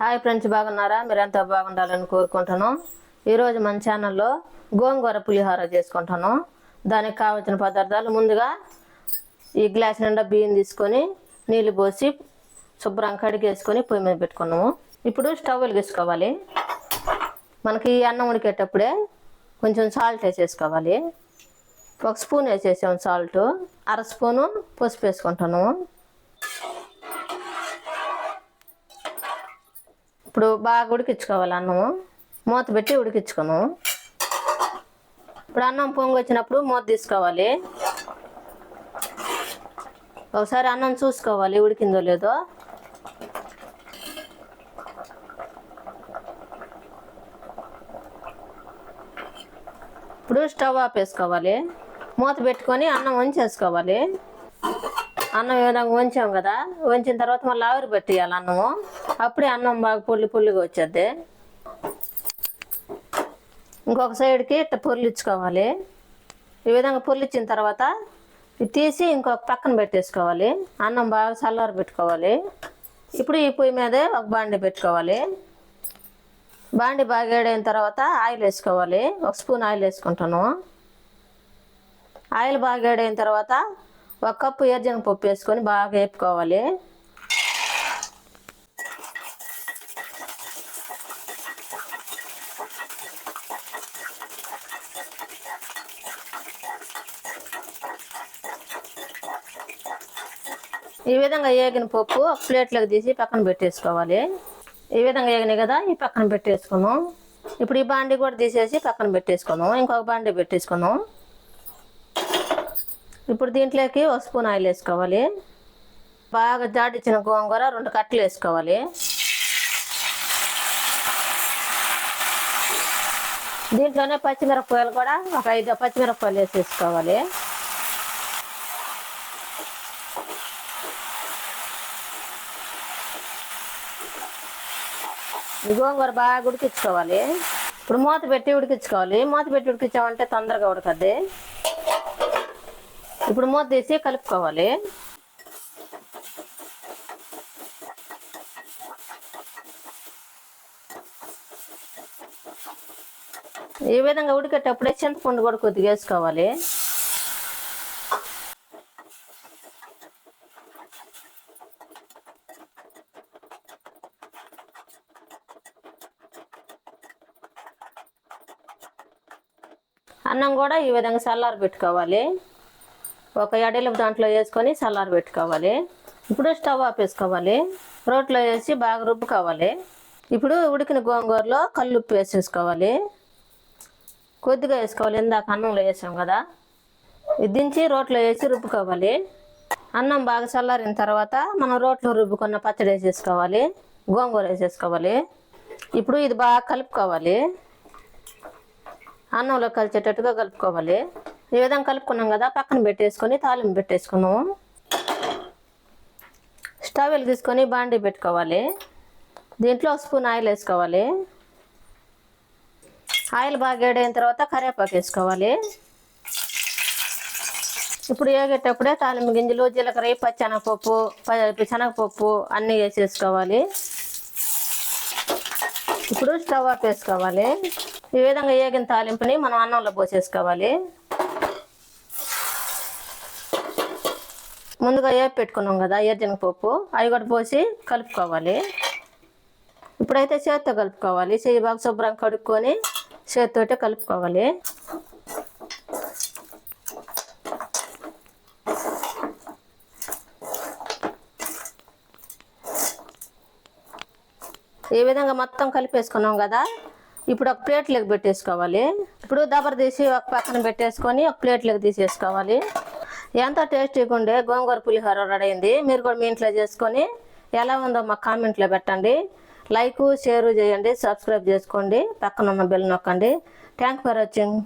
Hi friends, బాగున్నారా? మీరంతా బాగుండాలని కోరుకుంటాను. ఈరోజు మన ఛానల్లో గోంగూర పులిహోర చేసుకుంటాను. దానికి కావాల్సిన పదార్థాలు ముందుగా ఈ గ్లాస్ నిండా బియ్యం తీసుకొని నీళ్ళు పోసి శుభ్రంగా కడిగేసుకొని పొయ్యి మీద పెట్టుకున్నాము. ఇప్పుడు స్టవ్ వెలిగించుకోవాలి. మనకి ఈ అన్నం ఉడికేటప్పుడే కొంచెం సాల్ట్ వేసేసుకోవాలి. 1 స్పూన్ వేసేసాము సాల్ట్, 1/2 స్పూను పసుపు వేసుకుంటాను. ఇప్పుడు బాగా ఉడికించుకోవాలి అన్నము. మూత పెట్టి ఉడికించుకోను. ఇప్పుడు అన్నం పొంగి వచ్చినప్పుడు మూత తీసుకోవాలి. ఒకసారి అన్నం చూసుకోవాలి ఉడికిందో లేదో. ఇప్పుడు స్టవ్ ఆపేసుకోవాలి. మూత పెట్టుకొని అన్నం వంచేసుకోవాలి. అన్నం ఏ విధంగా వంచాం కదా, వంచిన తర్వాత మళ్ళీ ఆవిరి పెట్టేయాలి అన్నము. అప్పుడే అన్నం బాగా పొల్లిగా వచ్చేది. ఇంకొక సైడ్కి ఇట్లా పొర్లించుకోవాలి. ఈ విధంగా పొర్లిచ్చిన తర్వాత ఇది తీసి ఇంకొక పక్కన పెట్టేసుకోవాలి. అన్నం బాగా చల్లారి పెట్టుకోవాలి. ఇప్పుడు ఈ పొయ్యి మీదే ఒక బాండి పెట్టుకోవాలి. బాండి బాగా వేడైన తర్వాత ఆయిల్ వేసుకోవాలి. 1 స్పూన్ ఆయిల్ వేసుకుంటాను. ఆయిల్ బాగా వేడైన తర్వాత 1 కప్పు ఎర్రశనగపప్పు వేసుకొని బాగా వేపుకోవాలి. ఈ విధంగా వేగిన పప్పు ఒక ప్లేట్లోకి తీసి పక్కన పెట్టేసుకోవాలి. ఈ విధంగా వేగినాయి కదా, ఈ పక్కన పెట్టేసుకున్నాం. ఇప్పుడు ఈ బాండి కూడా తీసేసి పక్కన పెట్టేసుకున్నాం. ఇంకొక బాండి పెట్టేసుకున్నాం. ఇప్పుడు దీంట్లోకి 1 స్పూన్ ఆయిల్ వేసుకోవాలి. బాగా జాడిచ్చిన గోంగూర 2 కట్టలు వేసుకోవాలి. దీంట్లోనే పచ్చిమిరపకాయలు కూడా ఒక 5 పచ్చిమిరపకాయలు వేసేసుకోవాలి. గోంగూర బాగా ఉడికించుకోవాలి. ఇప్పుడు మూత పెట్టి ఉడికించుకోవాలి. మూత పెట్టి ఉడికించామంటే తొందరగా ఉడకద్ది. ఇప్పుడు మూత తీసి కలుపుకోవాలి. ఈ విధంగా ఉడికేటప్పుడే చింతపండు కూడా కొద్దిగా వేసుకోవాలి. అన్నం కూడా ఈ విధంగా చల్లారి పెట్టుకోవాలి. ఒక ఎడెలుపు దాంట్లో వేసుకొని చల్లారి పెట్టుకోవాలి. ఇప్పుడు స్టవ్ ఆపేసుకోవాలి. రోట్లో వేసి బాగా రుబ్బుకోవాలి. ఇప్పుడు ఉడికిన గోంగూరలో కల్లుప్పు వేసేసుకోవాలి. కొద్దిగా వేసుకోవాలి, ఇందాక అన్నంలో వేసాం కదా. ఇది దించి రోట్లో వేసి రుబ్బుకోవాలి. అన్నం బాగా చల్లారిన తర్వాత మనం రోట్లో రుబ్బుకున్న పచ్చడి వేసేసుకోవాలి. గోంగూర వేసేసుకోవాలి. ఇప్పుడు ఇది బాగా కలుపుకోవాలి. అన్నంలో కలిసేటట్టుగా కలుపుకోవాలి. ఈ విధంగా కలుపుకున్నాం కదా, పక్కన పెట్టేసుకొని తాలింపు పెట్టేసుకున్నాము. స్టవ్ వెలిగించుకొని బాండీ పెట్టుకోవాలి. దీంట్లో 1 స్పూన్ ఆయిల్ వేసుకోవాలి. ఆయిల్ బాగా వేడైన తర్వాత కరివేపాకు వేసుకోవాలి. ఇప్పుడు వేగేటప్పుడే తాలింపు గింజలు, జీలకర్ర, శనగపప్పు అన్నీ వేసేసుకోవాలి. ఇప్పుడు స్టవ్ ఆఫ్ వేసుకోవాలి. ఈ విధంగా వేగిన తాలింపుని మనం అన్నంలో పోసేసుకోవాలి. ముందుగా వేపి పెట్టుకున్నాం కదా ఎర్రశనగపప్పు, అవి కూడా పోసి కలుపుకోవాలి. ఇప్పుడైతే చేతితో కలుపుకోవాలి. చెయ్యి బాగా శుభ్రంగా కడుక్కొని చేతితోటే కలుపుకోవాలి. ఈ విధంగా మొత్తం కలిపేసుకున్నాం కదా, ఇప్పుడు ఒక ప్లేట్లోకి పెట్టేసుకోవాలి. ఇప్పుడు దబర తీసి ఒక పక్కన పెట్టేసుకొని ఒక ప్లేట్లోకి తీసేసుకోవాలి. ఎంతో టేస్టీగా ఉండే గోంగూర పులిహోర రెడీ అయింది. మీరు కూడా మీ ఇంట్లో చేసుకొని ఎలా ఉందో మాకు కామెంట్లో పెట్టండి. లైక్, షేర్ చేయండి, సబ్స్క్రైబ్ చేసుకోండి, పక్కన ఉన్న బెల్ నొక్కండి. Thank for watching.